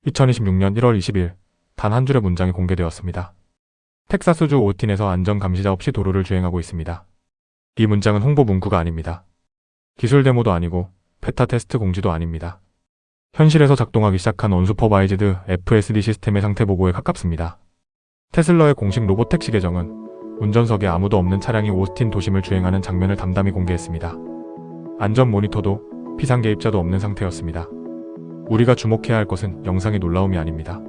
2026년 1월 20일 단 한 줄의 문장이 공개되었습니다. 텍사스주 오스틴에서 안전감시자 없이 도로를 주행하고 있습니다. 이 문장은 홍보 문구가 아닙니다. 기술 데모도 아니고 베타 테스트 공지도 아닙니다. 현실에서 작동하기 시작한 언슈퍼바이즈드 FSD 시스템의 상태 보고에 가깝습니다. 테슬라의 공식 로보택시 계정은 운전석에 아무도 없는 차량이 오스틴 도심을 주행하는 장면을 담담히 공개했습니다. 안전 모니터도 비상 개입자도 없는 상태였습니다. 우리가 주목해야 할 것은 영상의 놀라움이 아닙니다.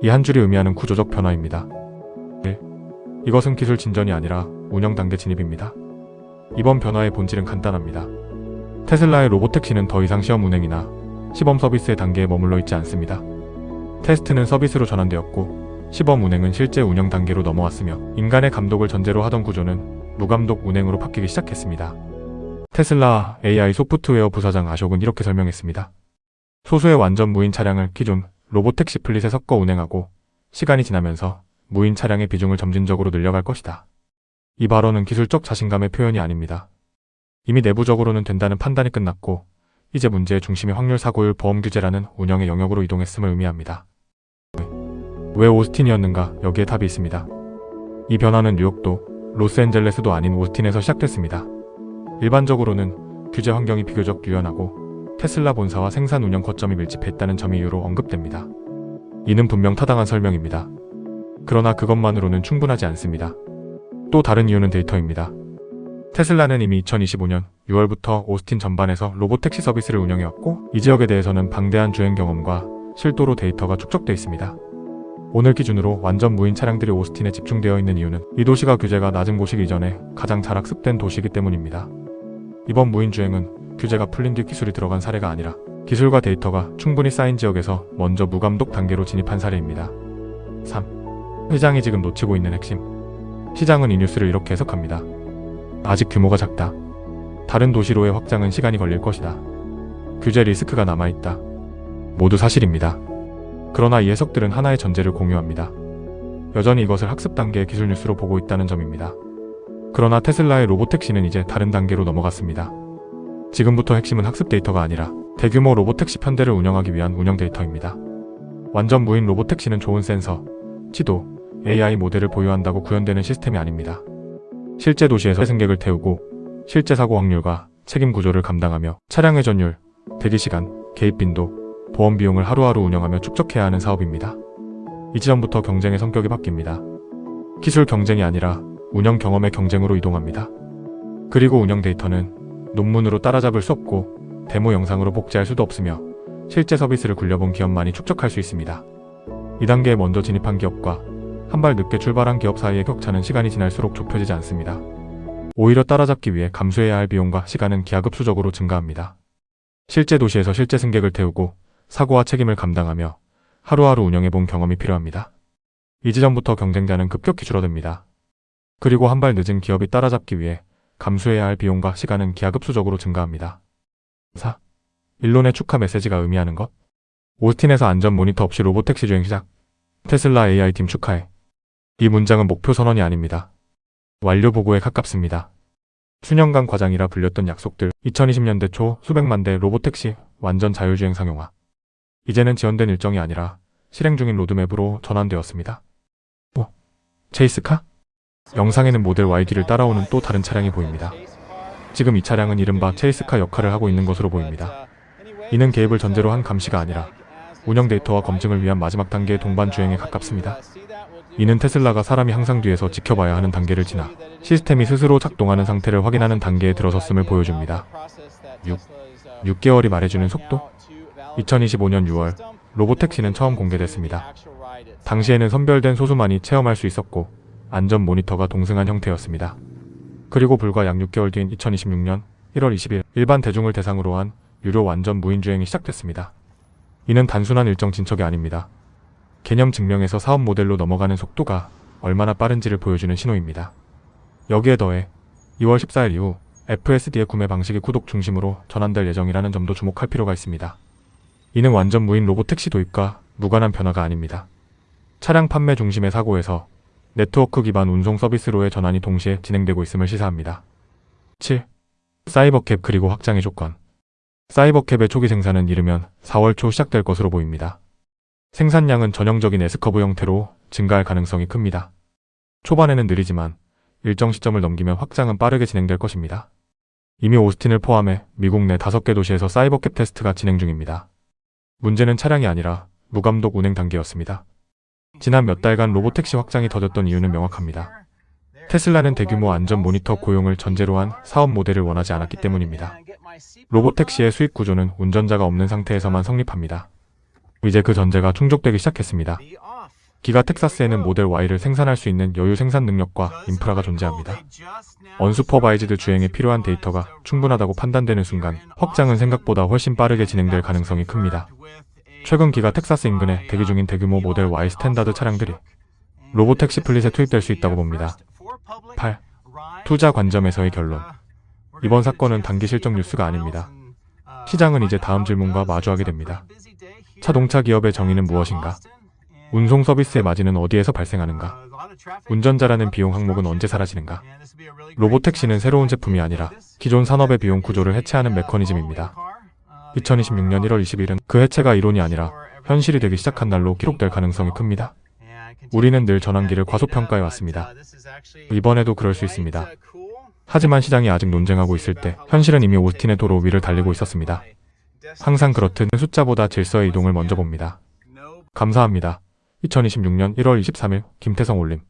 이 한 줄이 의미하는 구조적 변화입니다. 1. 이것은 기술 진전이 아니라 운영 단계 진입입니다. 이번 변화의 본질은 간단합니다. 테슬라의 로보택시는 더 이상 시험 운행이나 시범 서비스의 단계에 머물러 있지 않습니다. 테스트는 서비스로 전환되었고 시범 운행은 실제 운영 단계로 넘어왔으며 인간의 감독을 전제로 하던 구조는 무감독 운행으로 바뀌기 시작했습니다. 테슬라 AI 소프트웨어 부사장 아숍은 이렇게 설명했습니다. 소수의 완전 무인 차량을 기존 로보택시 플릿에 섞어 운행하고 시간이 지나면서 무인 차량의 비중을 점진적으로 늘려갈 것이다. 이 발언은 기술적 자신감의 표현이 아닙니다. 이미 내부적으로는 된다는 판단이 끝났고 이제 문제의 중심이 확률 사고율 보험 규제라는 운영의 영역으로 이동했음을 의미합니다. 왜 오스틴이었는가? 여기에 답이 있습니다. 이 변화는 뉴욕도 로스앤젤레스도 아닌 오스틴에서 시작됐습니다. 일반적으로는 규제 환경이 비교적 유연하고 테슬라 본사와 생산 운영 거점이 밀집했다는 점이 이유로 언급됩니다. 이는 분명 타당한 설명입니다. 그러나 그것만으로는 충분하지 않습니다. 또 다른 이유는 데이터입니다. 테슬라는 이미 2025년 6월부터 오스틴 전반에서 로보택시 서비스를 운영해왔고 이 지역에 대해서는 방대한 주행 경험과 실도로 데이터가 축적돼 있습니다. 오늘 기준으로 완전 무인 차량들이 오스틴에 집중되어 있는 이유는 이 도시가 규제가 낮은 곳이기 이전에 가장 잘 학습된 도시이기 때문입니다. 이번 무인 주행은 규제가 풀린 뒤 기술이 들어간 사례가 아니라 기술과 데이터가 충분히 쌓인 지역에서 먼저 무감독 단계로 진입한 사례입니다. 3. 시장이 지금 놓치고 있는 핵심. 시장은 이 뉴스를 이렇게 해석합니다. 아직 규모가 작다. 다른 도시로의 확장은 시간이 걸릴 것이다. 규제 리스크가 남아있다. 모두 사실입니다. 그러나 이 해석들은 하나의 전제를 공유합니다. 여전히 이것을 학습 단계의 기술 뉴스로 보고 있다는 점입니다. 그러나 테슬라의 로보택시는 이제 다른 단계로 넘어갔습니다. 지금부터 핵심은 학습 데이터가 아니라 대규모 로보택시 편대를 운영하기 위한 운영 데이터입니다. 완전 무인 로보택시는 좋은 센서, 지도, AI 모델을 보유한다고 구현되는 시스템이 아닙니다. 실제 도시에서 승객을 태우고 실제 사고 확률과 책임 구조를 감당하며 차량 회전율, 대기시간, 개입 빈도, 보험 비용을 하루하루 운영하며 축적해야 하는 사업입니다. 이 지점부터 경쟁의 성격이 바뀝니다. 기술 경쟁이 아니라 운영 경험의 경쟁으로 이동합니다. 그리고 운영 데이터는 논문으로 따라잡을 수 없고 데모 영상으로 복제할 수도 없으며 실제 서비스를 굴려본 기업만이 축적할 수 있습니다. 이 단계에 먼저 진입한 기업과 한 발 늦게 출발한 기업 사이의 격차는 시간이 지날수록 좁혀지지 않습니다. 오히려 따라잡기 위해 감수해야 할 비용과 시간은 기하급수적으로 증가합니다. 실제 도시에서 실제 승객을 태우고 사고와 책임을 감당하며 하루하루 운영해본 경험이 필요합니다. 이 지점부터 경쟁자는 급격히 줄어듭니다. 그리고 한 발 늦은 기업이 따라잡기 위해 감수해야 할 비용과 시간은 기하급수적으로 증가합니다. 4. 일론의 축하 메시지가 의미하는 것. 오스틴에서 안전 모니터 없이 로보택시 주행 시작. 테슬라 AI팀 축하해. 이 문장은 목표 선언이 아닙니다. 완료 보고에 가깝습니다. 수년간 과장이라 불렸던 약속들. 2020년대 초 수백만 대 로보택시 완전 자율주행 상용화. 이제는 지연된 일정이 아니라 실행 중인 로드맵으로 전환되었습니다. 체이스카? 영상에는 모델 YD를 따라오는 또 다른 차량이 보입니다. 지금 이 차량은 이른바 체이스카 역할을 하고 있는 것으로 보입니다. 이는 개입을 전제로 한 감시가 아니라 운영 데이터와 검증을 위한 마지막 단계의 동반 주행에 가깝습니다. 이는 테슬라가 사람이 항상 뒤에서 지켜봐야 하는 단계를 지나 시스템이 스스로 작동하는 상태를 확인하는 단계에 들어섰음을 보여줍니다. 6개월이 말해주는 속도? 2025년 6월 로보택시는 처음 공개됐습니다. 당시에는 선별된 소수만이 체험할 수 있었고 안전 모니터가 동승한 형태였습니다. 그리고 불과 약 6개월 뒤인 2026년 1월 20일 일반 대중을 대상으로 한 유료 완전 무인 주행이 시작됐습니다. 이는 단순한 일정 진척이 아닙니다. 개념 증명에서 사업 모델로 넘어가는 속도가 얼마나 빠른지를 보여주는 신호입니다. 여기에 더해 2월 14일 이후 FSD의 구매 방식이 구독 중심으로 전환될 예정이라는 점도 주목할 필요가 있습니다. 이는 완전 무인 로보택시 도입과 무관한 변화가 아닙니다. 차량 판매 중심의 사고에서 네트워크 기반 운송 서비스로의 전환이 동시에 진행되고 있음을 시사합니다. 7. 사이버캡 그리고 확장의 조건. 사이버캡의 초기 생산은 이르면 4월 초 시작될 것으로 보입니다. 생산량은 전형적인 S커브 형태로 증가할 가능성이 큽니다. 초반에는 느리지만 일정 시점을 넘기면 확장은 빠르게 진행될 것입니다. 이미 오스틴을 포함해 미국 내 5개 도시에서 사이버캡 테스트가 진행 중입니다. 문제는 차량이 아니라 무감독 운행 단계였습니다. 지난 몇 달간 로보택시 확장이 더뎠던 이유는 명확합니다. 테슬라는 대규모 안전 모니터 고용을 전제로 한 사업 모델을 원하지 않았기 때문입니다. 로보택시의 수익 구조는 운전자가 없는 상태에서만 성립합니다. 이제 그 전제가 충족되기 시작했습니다. 기가 텍사스에는 모델 Y를 생산할 수 있는 여유 생산 능력과 인프라가 존재합니다. 언수퍼바이즈드 주행에 필요한 데이터가 충분하다고 판단되는 순간 확장은 생각보다 훨씬 빠르게 진행될 가능성이 큽니다. 최근 기가 텍사스 인근에 대기 중인 대규모 모델 Y 스탠다드 차량들이 로보택시 플릿에 투입될 수 있다고 봅니다. 8. 투자 관점에서의 결론. 이번 사건은 단기 실적 뉴스가 아닙니다. 시장은 이제 다음 질문과 마주하게 됩니다. 자동차 기업의 정의는 무엇인가? 운송 서비스의 마진은 어디에서 발생하는가? 운전자라는 비용 항목은 언제 사라지는가? 로보택시는 새로운 제품이 아니라 기존 산업의 비용 구조를 해체하는 메커니즘입니다. 2026년 1월 20일은 그 해체가 이론이 아니라 현실이 되기 시작한 날로 기록될 가능성이 큽니다. 우리는 늘 전환기를 과소평가해 왔습니다. 이번에도 그럴 수 있습니다. 하지만 시장이 아직 논쟁하고 있을 때 현실은 이미 오스틴의 도로 위를 달리고 있었습니다. 항상 그렇듯 숫자보다 질서의 이동을 먼저 봅니다. 감사합니다. 2026년 1월 23일 김태성 올림.